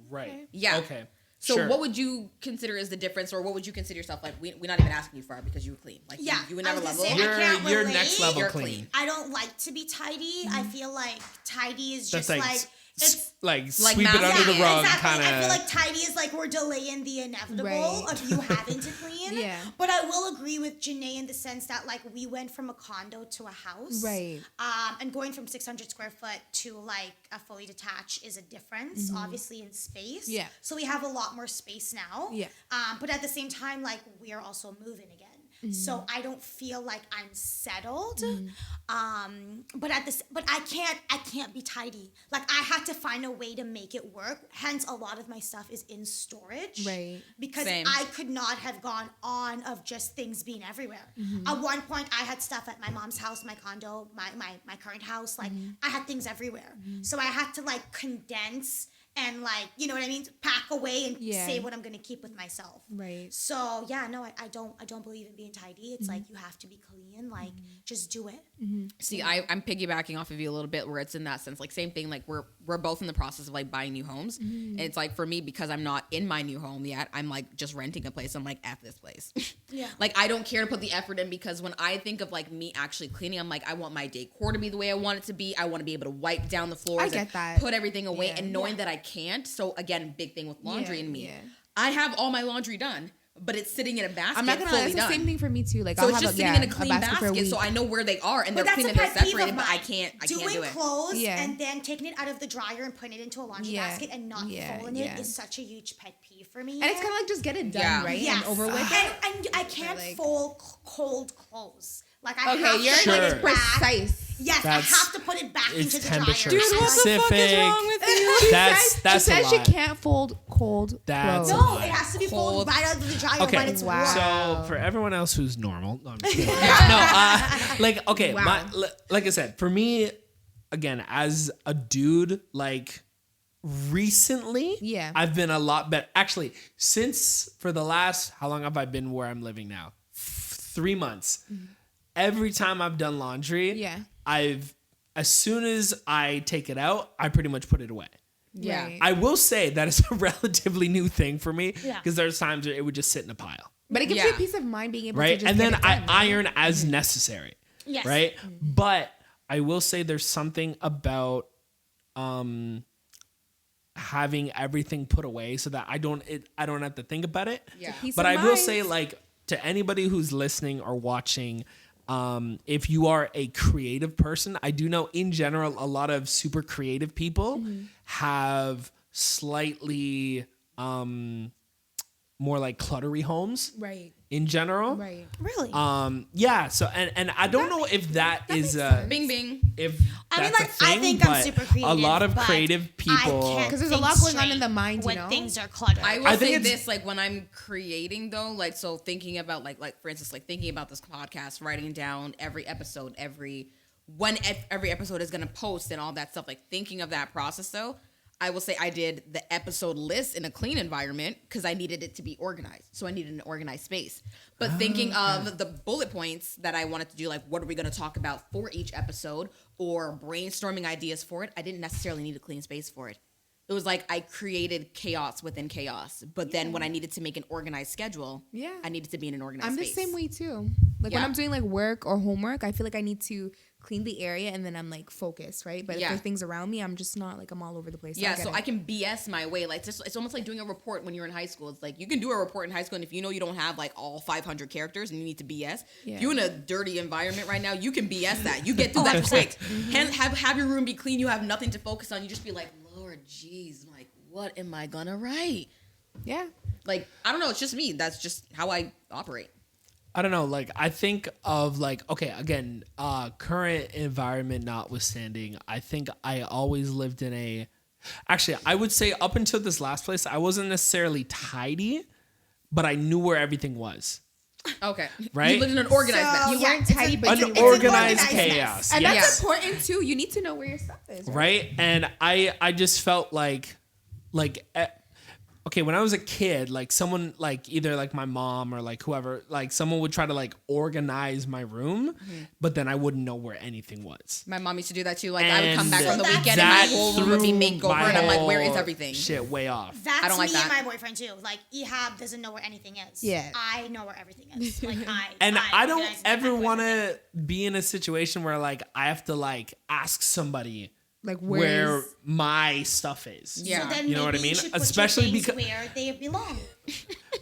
Right. Yeah. Okay. So Sure. what would you consider is the difference, or what would you consider yourself like? We're not even asking you for it because you were clean. Like Yeah, you would I never was gonna level. say, You're I can't you're relate. next level You're clean. clean. I don't like to be tidy. I feel like tidy is That's just like like it's. like sweep it math- under the Yeah, rug, exactly. kind I feel of. like tidy is like we're delaying the inevitable Right. of you having to clean. Yeah. But I will agree with Janae in the sense that like we went from a condo to a house. Right. And going from 600 square foot to like a fully detached is a difference, obviously in space. Yeah. So we have a lot more space now. Yeah. But at the same time, like we are also moving again. So I don't feel like I'm settled. But I can't be tidy. Like I had to find a way to make it work. Hence a lot of my stuff is in storage. Right. Because Same. I could not have gone on of just things being everywhere. At one point I had stuff at my mom's house, my condo, my current house. Like I had things everywhere. So I had to like condense and like, you know what I mean? Pack away and Yeah. say what I'm gonna keep with myself. Right. So yeah, no, I don't believe in being tidy. It's like you have to be clean. Like just do it. See, I'm piggybacking off of you a little bit where it's in that sense. Like same thing, like we're both in the process of like buying new homes. And it's like for me, because I'm not in my new home yet, I'm like just renting a place. I'm like, F this place. Yeah. Like I don't care to put the effort in because when I think of like me actually cleaning, I'm like, I want my decor to be the way I want it to be. I want to be able to wipe down the floors I get and that. put everything away. Yeah. And knowing that I can't. So again, big thing with laundry Yeah, and me. yeah. I have all my laundry done, but it's sitting in a basket. I'm not gonna lie, fully it's the done. same thing for me too. Like So I'll it's have just a, sitting yeah, in a clean basket for a basket, week. so I know where they are and But they're that's clean a and they're pet peeve of separated. But I mine. can't Doing do it. clothes Yeah. and then taking it out of the dryer and putting it into a laundry Yeah. basket and not Yeah, folding yeah. it is such a huge pet peeve for me. And it's kind of like just get it done, Yeah. right? yes. And over with it. And I can't like- fold cold clothes. Like I Okay, have you're to Sure. like put it back. precise. Yes, I have to put it back it's into the dryer. temperature Dude, what the fuck is wrong with you? That's she a said she lot. can't fold cold That's clothes. No, it has to be folded right out of the dryer Okay, when it's warm. so for everyone else who's normal, no, I'm just kidding. Like okay, Wow. like I said, for me, again, as a dude, like recently, Yeah. I've been a lot better. Actually, since for the last, how long have I been where I'm living now? 3 months. Every time I've done laundry, Yeah. as soon as I take it out, I pretty much put it away. Yeah. Right. I will say that is a relatively new thing for me because Yeah. there's times where it would just sit in a pile. But it gives you Yeah. a peace of mind being able to Right. just And get then it I done, right? iron as necessary. Yes. Right. But I will say there's something about having everything put away so that I don't have to think about it. Yeah. Peace But of I will mind. say, like, to anybody who's listening or watching, if you are a creative person, I do know in general a lot of super creative people have slightly more like cluttery homes Right. in general. Right. Really? Yeah. So and I don't know if that is Bing bing. if I mean, that's like, a thing, I think I'm but super creative. a lot of but creative I people. can't 'Cause there's a think lot going on in straight the mind, you when know? things are cluttered. I will I think say it's- this, like when I'm creating though, like so thinking about like for instance, like thinking about this podcast, writing down every episode, every episode is gonna post and all that stuff, like thinking of that process though, I will say I did the episode list in a clean environment because I needed it to be organized. So I needed an organized space. But thinking of the bullet points that I wanted to do, like what are we going to talk about for each episode or brainstorming ideas for it, I didn't necessarily need a clean space for it. It was like I created chaos within chaos. But then when I needed to make an organized schedule, Yeah. I needed to be in an organized I'm space. the same way too. Like when Yeah. I'm doing like work or homework, I feel like I need to clean the area and then I'm like focused, right? But if Yeah. there's things around me, I'm just not like I'm all over the place. Yeah, get so it. I can BS my way. Like it's almost like doing a report when you're in high school. It's like you can do a report in high school, and if you know you don't have like all 500 characters and you need to BS, Yeah. if you're in a dirty environment right now, you can BS that. You get through that quick. Have your room be clean. You have nothing to focus on. You just be like, Lord, jeez, like what am I gonna write? Yeah. Like I don't know. It's just me. That's just how I operate. I don't know. Like I think of like okay, again, current environment notwithstanding, I think I always lived in a. Actually, I would say up until this last place, I wasn't necessarily tidy, but I knew where everything was. Okay. Right? You lived in an organized So, mess. You yeah, weren't it's a- tidy, but it's a- you it's an Unorganized organized chaos. mess. And Yeah. that's Yeah. important too. You need to know where your stuff is. Right. And I just felt like okay, when I was a kid, like someone like either like my mom or like whoever, like someone would try to like organize my room, but then I wouldn't know where anything was. My mom used to do that too. Like I would come back And from the So weekend and my that whole room would be threw makeover, my and I'm like, where is whole everything? Shit, way off. That's I don't like me and that. my boyfriend too. Like Ehab doesn't know where anything is. Yeah. I know where everything is. Like And I don't organize my ever life want with to be in a situation where like I have to like ask somebody Like where where's my stuff is. it. Yeah. So then You know what I maybe mean? you should put Especially your things because- where they belong.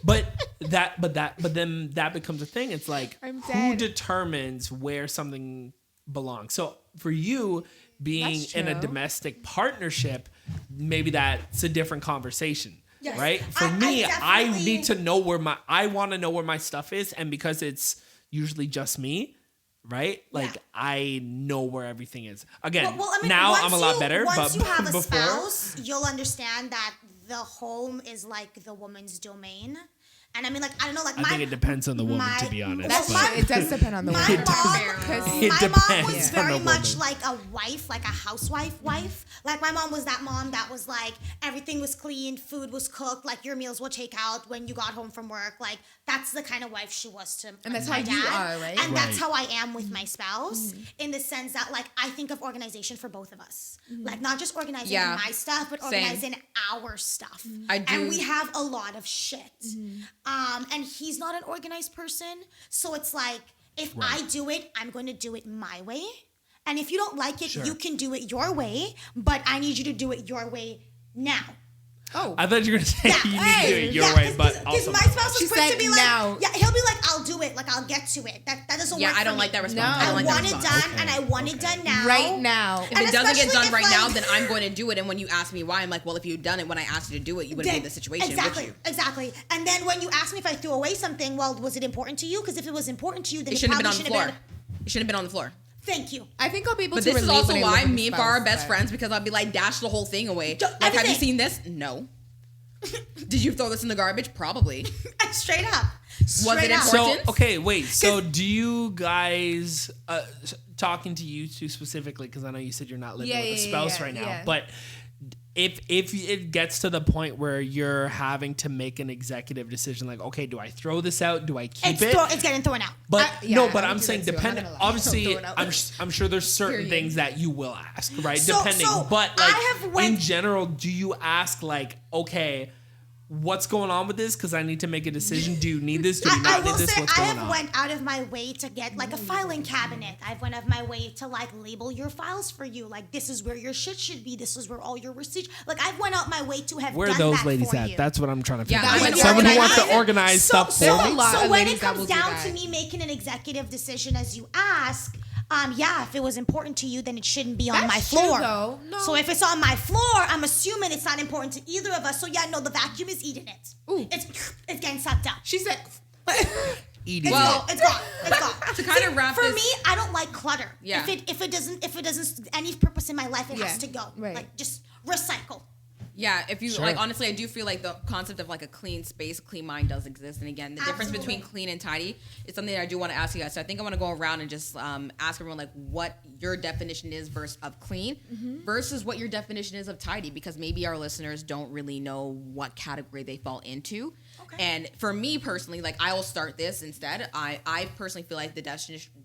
But then that becomes a thing. It's like I'm who dead. determines where something belongs. So for you being That's in a true. domestic partnership, maybe that's a different conversation. Yes. Right? For I me, I definitely- need to know I want to know where my stuff is, and because it's usually just me, right? Like Yeah. I know where everything is. Again, Well, I mean, now once I'm a lot you- better, Once but you have a before spouse, you'll understand that the home is like the woman's domain. And I mean, like, I don't know, like I think it depends on the woman, to be honest. That's but- true. It does depend on the my woman. mom, It my mom depends was on very the much woman. like a wife, like a housewife wife. Like my mom was that mom that was like everything was clean, food was cooked, like your meals will take out when you got home from work. Like that's the kind of wife she was to And that's my how you dad. are, right? And that's Right. how I am with my spouse in the sense that like I think of organization for both of us. Like not just organizing Yeah. my stuff, but Same. organizing our stuff. I do. And we have a lot of shit. And he's not an organized person. So it's like, if I do it, I'm going to do it my way. And if you don't like it, you can do it your way. But I need you to do it your way now. Oh. I thought you were gonna say you need to do it your yeah, way, but because also my spouse She was quick to said be like, now. yeah, he'll be like, I'll do it, like I'll get to it. That doesn't Yeah, work. I don't for like me. that response. No. I don't I like that want it response. done, and I want it done now. Right now. If it doesn't get especially done if, right like- now, then I'm going to do it. And when you ask me why, I'm like, well, if you'd done it when I asked you to do it, you would have made the situation Exactly, with you. exactly. And then when you ask me if I threw away something, well, was it important to you? Because if it was important to you, then It it shouldn't have probably been on the should floor. have been. It shouldn't have been on the floor. Thank you. I think I'll be able But to this is relate also when I why live with me a and Farah are spouse, best but- friends, because I'll be like, dash the whole thing away. Don't- Like, have you everything. seen this? No. Did you throw this in the garbage? Probably. Straight up. Was it Straight up. important? So okay, wait. So do you guys talking to you two specifically? Because I know you said you're not living with a spouse right now, yeah. but if it gets to the point where you're having to make an executive decision, like, okay, do I throw this out? Do I keep it? It's getting thrown out. But yeah, no, I but would I'm do saying that too, I'm not depending. gonna lie. Obviously, Don't throw it out. I'm sure there's certain Period. things that you will ask, right? So- Depending, so but I like have went- in general, do you ask like, okay, what's going on with this? Because I need to make a decision. Do you need this? Do you I not need will this? say What's I going have on? went out of my way to get like a filing cabinet. I've went out of my way to like label your files for you. Like this is where your shit should be. This is where all your receipts. Like I've went out my way to have Where are done those that ladies for at? you. That's what I'm trying to Yeah, figure I out. went Someone who wants to organize- organize stuff so, for me. a lot So of when ladies it that comes will do down that. to me making an executive decision, as you ask, yeah, if it was important to you, then it shouldn't be on That's my true, floor. though. No. So if it's on my floor, I'm assuming it's not important to either of us. So yeah, no, the vacuum is eating it. Ooh. It's getting sucked up. She said, Eating. Well, It's gone. It's gone. To kind of wrap for this- me, I don't like clutter. Yeah. If it doesn't any purpose in my life, it Yeah, has to go. right. Like just recycle. Yeah, if you Sure. like, honestly, I do feel like the concept of like a clean space, clean mind does exist. And again, the difference Absolutely. between clean and tidy is something that I do want to ask you guys. So I think I want to go around and just ask everyone like what your definition is of clean versus what your definition is of tidy, because maybe our listeners don't really know what category they fall into. Okay. And for me personally, like I will start this instead. I personally feel like the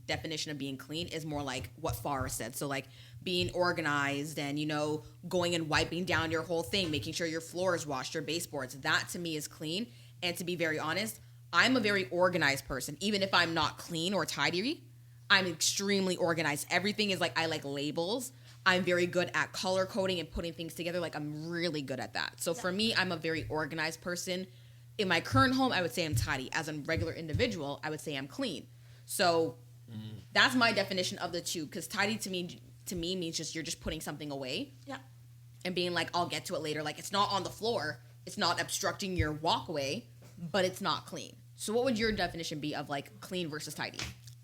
definition of being clean is more like what Farah said. So like being organized and, you know, going and wiping down your whole thing, making sure your floor is washed, your baseboards. That to me is clean. And to be very honest, I'm a very organized person. Even if I'm not clean or tidy, I'm extremely organized. Everything is like, I like labels. I'm very good at color coding and putting things together. Like I'm really good at that. So for me, I'm a very organized person. In my current home, I would say I'm tidy. As a regular individual, I would say I'm clean. So that's my definition of the two. Because tidy to me means just you're just putting something away Yeah. and being like, I'll get to it later. Like it's not on the floor. It's not obstructing your walkway, but it's not clean. So what would your definition be of like clean versus tidy?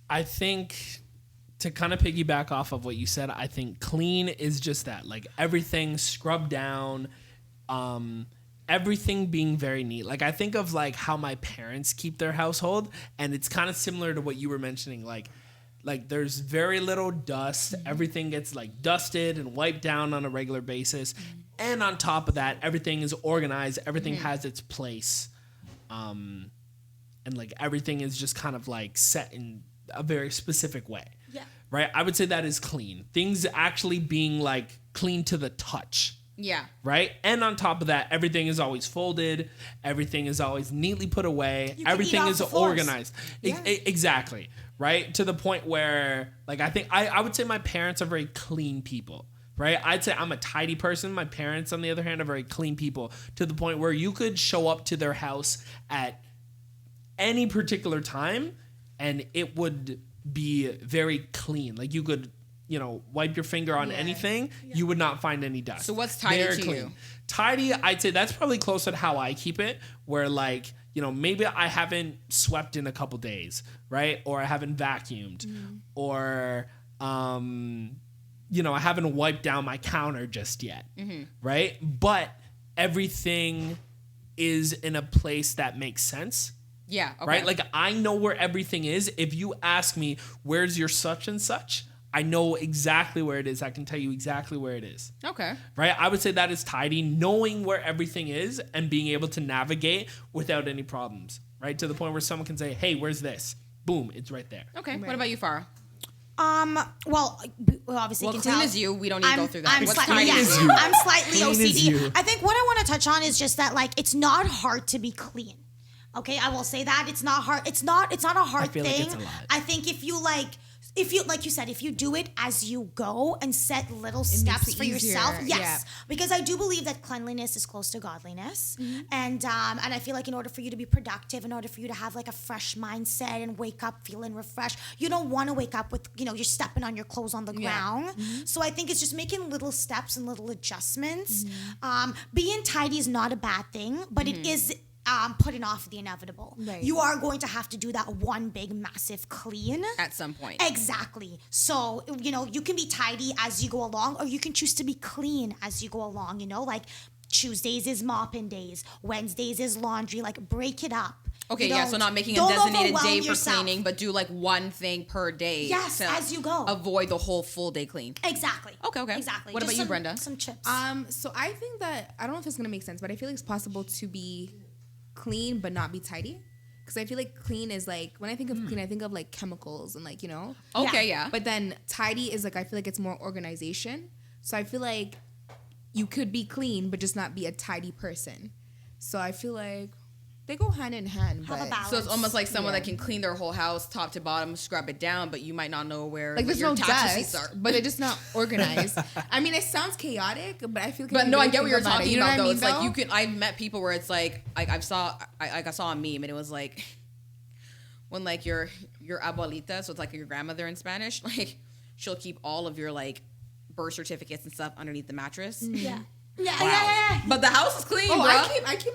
I think to kind of piggyback off of what you said, I think clean is just that, like everything scrubbed down, everything being very neat. Like I think of like how my parents keep their household, and it's kind of similar to what you were mentioning. Like there's very little dust. Everything gets like dusted and wiped down on a regular basis, and on top of that, everything is organized. Everything has its place, and like everything is just kind of like set in a very specific way. Yeah. Right? I would say that is clean. Things actually being like clean to the touch. Yeah. Right? And on top of that, everything is always folded. Everything is always neatly put away. You can Everything eat off is the floors. organized. Exactly. Right? To the point where, like, I think I would say my parents are very clean people. Right? I'd say I'm a tidy person. My parents, on the other hand, are very clean people, to the point where you could show up to their house at any particular time and it would be very clean. Like you could, you know, wipe your finger on anything, you would not find any dust. So what's tidy They're to you? Tidy, I'd say that's probably closer to how I keep it, where like, you know, maybe I haven't swept in a couple days, right? Or I haven't vacuumed, or you know, I haven't wiped down my counter just yet, right? But everything is in a place that makes sense. Yeah. Okay. Right? Like I know where everything is. If you ask me, where's your such and such? I know exactly where it is. I can tell you exactly where it is. Okay. Right? I would say that is tidy, knowing where everything is and being able to navigate without any problems. Right? To the point where someone can say, hey, where's this? Boom, it's right there. Okay. What about you, Farah? Well, obviously, Well, you can clean tell. as you. We don't need to go through that. I'm What's slightly, tidy yes, as you? I'm slightly Clean as OCD. you. I think what I want to touch on is just that, like, it's not hard to be clean. Okay, I will say that it's not hard. It's not a hard feel like thing. it's a lot. I think if you like you said, if you do it as you go and set little steps it for easier, yourself, yes, yeah. because I do believe that cleanliness is close to godliness, and I feel like in order for you to be productive, in order for you to have like a fresh mindset and wake up feeling refreshed, you don't want to wake up with you're stepping on your clothes on the ground. So I think it's just making little steps and little adjustments. Being tidy is not a bad thing, but it is. putting off the inevitable. Right. You are going to have to do that one big massive clean. At some point. Exactly. So, you can be tidy as you go along, or you can choose to be clean as you go along, like Tuesdays is mopping days, Wednesdays is laundry, like break it up. Okay, You yeah, know, so not making a don't designated overwhelm day for yourself. cleaning, but do like one thing per day. Yes, to as you go. Avoid the whole full day clean. Exactly. Okay. Exactly. What Just about you, some- Brenda? Some chips. So I think that I don't know if it's gonna make sense, but I feel like it's possible to be clean but not be tidy. Because I feel like clean is like when I think of clean, I think of like chemicals and like Okay, yeah. But then tidy is like I feel like it's more organization. So I feel like you could be clean but just not be a tidy person. So I feel like they go hand in hand. Have a but- balance. So it's almost like someone Yeah. that can clean their whole house top to bottom, scrub it down, but you might not know where Like there's your no tax receipts dust, are. but they're just not organized. I mean, it sounds chaotic, but I feel. Like But if you no, I really get what think you're about it, talking you know about what I though. mean, It's like though? you can. I've met people where it's like I saw a meme and it was like when like your abuelita, so it's like your grandmother in Spanish, like she'll keep all of your like birth certificates and stuff underneath the mattress. yeah. Yeah. But the house is clean, Oh, bro. I keep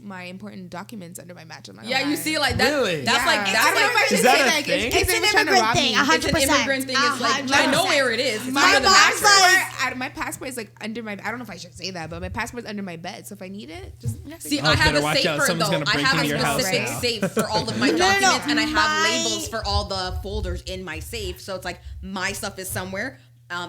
my important documents under my mattress. I'm not Yeah, gonna you lie. see, like that. Really? That's like I that's don't know if I like should Is that say a that, thing? in case It's they an was trying to immigrant rob thing, me. 100%. it's an immigrant thing. It's like 100%. I know where it is. It's My under the mom's mattress. like- my passport is like under my. I don't know if I should say that, but my passport's under my bed. So if I need it, just See, Oh, I have better a watch safe out. for it Someone's though. gonna I break have into a your house specific now. safe for all of my no, documents, and I have my- labels for all the folders in my safe. So it's like my stuff is somewhere.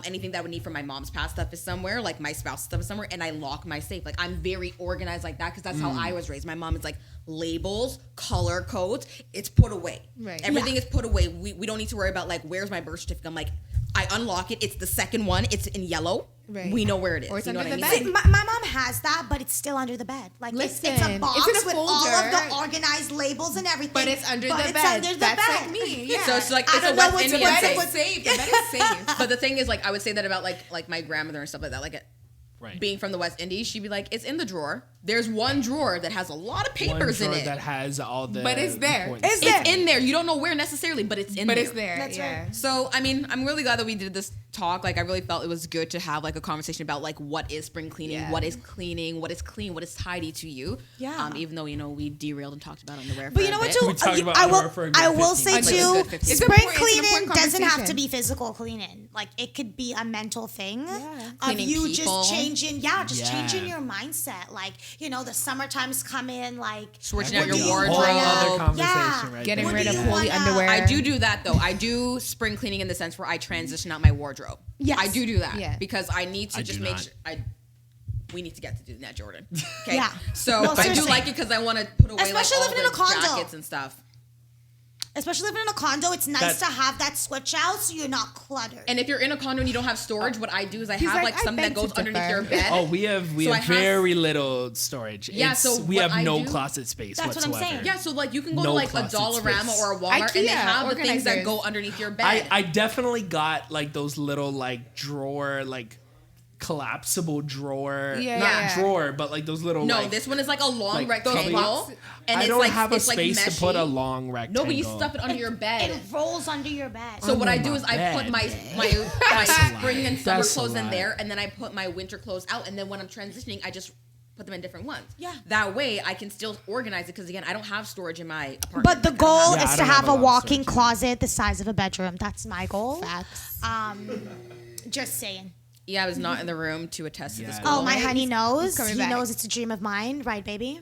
Anything that I would need for my mom's past stuff is somewhere. Like my spouse's stuff is somewhere, and I lock my safe. Like I'm very organized like that because that's how I was raised. My mom is like labels, color codes. It's put away. Right. Everything is put away. We don't need to worry about like where's my birth certificate. I'm like I unlock it. It's the second one. It's in yellow. Right. We know where it is. Or it's You know under what I the mean? bed. See, my mom has that, but it's still under the bed. Like it's a Listen, box it's in a with all of the folder. organized labels and everything. but it's under the it's bed. Under the That's bed. like me. Yeah. So it's like I it's a don't know West what's the Indian what- bed thing. is safe. The bed is safe. But the thing is, like, I would say that about like my grandmother and stuff like that. Like, Right. being from the West Indies, she'd be like, "It's in the drawer. There's one drawer that has a lot of papers in drawer it. that has all the. But it's there. important It's stuff. It's in there. You don't know where necessarily, but it's in But there. it's there. That's yeah. right. So I mean, I'm really glad that we did this talk. Like, I really felt it was good to have like a conversation about like what is spring cleaning, Yeah. what is cleaning, what is clean, what is tidy to you. Yeah. Even though we derailed and talked about underwear. But for you a know what, bit. too? We talked about I underwear will. for a good I will 15 say minutes. Like a too. good 15 minutes. It's Spring important- it's an cleaning important doesn't have to conversation. be physical cleaning. Like it could be a mental thing of Cleaning you people. just changing. Yeah, just Yeah. changing your mindset. Like the summertime's coming. Like Switching what out your do you wardrobe. Whole wanna- other conversation Yeah. right Getting there. What rid do of you holy wanna- underwear. I do that though. I do spring cleaning in the sense where I transition out my wardrobe. Yes. I do that Yeah. because I need to I just do make not. sure we need to get to do that, Jordan. Okay. Yeah. So No, I do seriously. like it because I want to put away Especially like all living in the a condo. jackets and stuff. Especially living in a condo, it's nice That- to have that switch out so you're not cluttered. And if you're in a condo and you don't have storage, what I do is I He's have like, like I something that beg to goes underneath differ. your bed. Oh, we have So I have- very little storage. Yeah, It's- so we what have I no do- closet space That's what I'm whatsoever. saying. Yeah, so like you can go to No like a closet Dollarama space. or a Walmart and they IKEA, have the things that organizers. go underneath your bed. I definitely got like those little like drawer like collapsible drawer, Yeah, not yeah. drawer, but like those little. no, like, this one is like a long like rectangle, blocks. and I it's don't like have a it's like space to put meshy. a long rectangle. No, but you stuff it under your bed. it rolls under your bed. So what I Under do my is I put bed. my a spring lie. and summer That's a clothes in lie. there, and then I put my winter clothes out, and then when I'm transitioning, I just put them in different ones. Yeah. That way I can still organize it because again, I don't have storage in my apartment. But the Like, I don't goal have- Yeah, I is to don't have have a a lot of walk-in storage. closet the size of a bedroom. That's my goal. Facts. Just saying. Yeah, I was not in the room to attest to this. Yeah. goal. Oh, my honey knows. he's coming He back. knows it's a dream of mine, right, baby?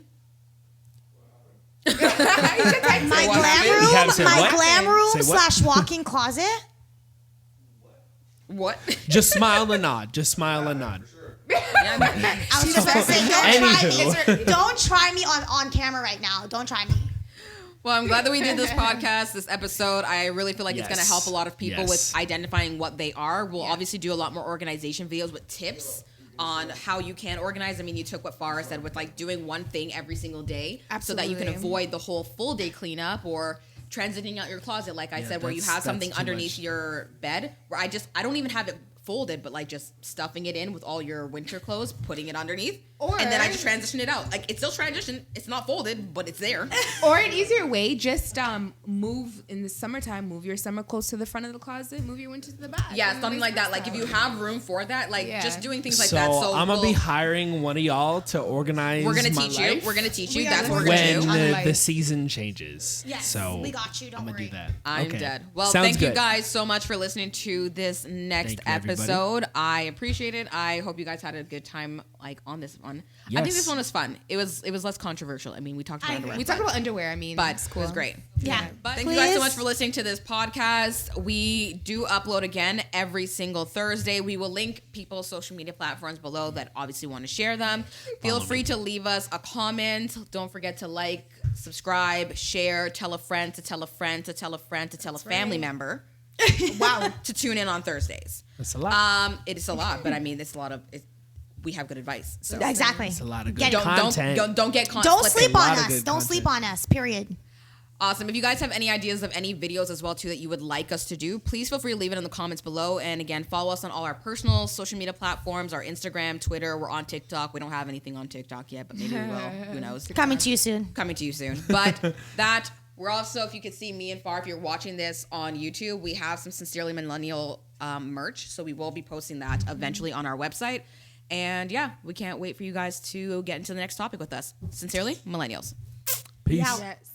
You should text My him. what glam happened? You have to say room, my what? glam room Say what? / walk-in closet. What? Just smile and nod. Just smile and nod. Yeah, I was just gonna say, Anywho. don't try me on camera right now. Don't try me. well, I'm glad that we did this podcast, this episode. I really feel like it's going to Yes. help a lot of people Yes. with identifying what they are. We'll obviously do a lot more organization videos with tips on how you can organize. I mean, you took what Farah said with like doing one thing every single day so that you can Absolutely. avoid the whole full day cleanup or transitioning out your closet. Like I Yeah, said, where you that's- have something that's too underneath much. your bed where I don't even have it folded, but like just stuffing it in with all your winter clothes, putting it underneath, Or- and then I just transition it out. Like it's still transition. It's not folded, but it's there. Or an easier way, just move in the summertime, move your summer clothes to the front of the closet, move your winter to the back. Yeah, and something vice like that. versa. Like if you have room for that, like Yeah. just doing things like So, that. So I'm gonna be we'll- hiring one of y'all to organize. We're gonna my teach life you. We're gonna teach you. We That's got what we're it. gonna when do. do. the Unlike- season changes. Yes, so we got you. Don't I'm gonna worry. do that. I'm Okay. dead. Well, Sounds thank you good. guys so much for listening to this next Thank you, everybody. episode. I appreciate it. I hope you guys had a good time like on this one. I think Yes. this one was fun. It was less controversial. I mean, we talked I about agree. underwear. We talked about underwear. I mean, but it's it cool. was great. Yeah. But thank you guys so Please. much for listening to this podcast. We do upload again every single Thursday. We will link people's social media platforms below that obviously want to share them. Feel free to leave us a comment. Don't forget to like, subscribe, share, tell a friend to tell a friend to tell a friend to tell a family member. Wow. To tune in on Thursdays. That's a lot. It is a lot, but I mean, it's a lot of. we have good advice. So Exactly. It's a lot of good Get it. content. don't get caught. Don't slipping. sleep on lot of us. good Don't sleep on us. Period. Awesome. If you guys have any ideas of any videos as well too that you would like us to do, please feel free to leave it in the comments below. And again, follow us on all our personal social media platforms, our Instagram, Twitter. We're on TikTok. We don't have anything on TikTok yet, but maybe we will. Who knows? Coming to you soon. Coming to you soon. But that we're also, if you could see me and Far, if you're watching this on YouTube, we have some Sincerely Millennial merch. So we will be posting that eventually on our website. And yeah, we can't wait for you guys to get into the next topic with us. Sincerely, Millennials. Peace. Yeah. Yes.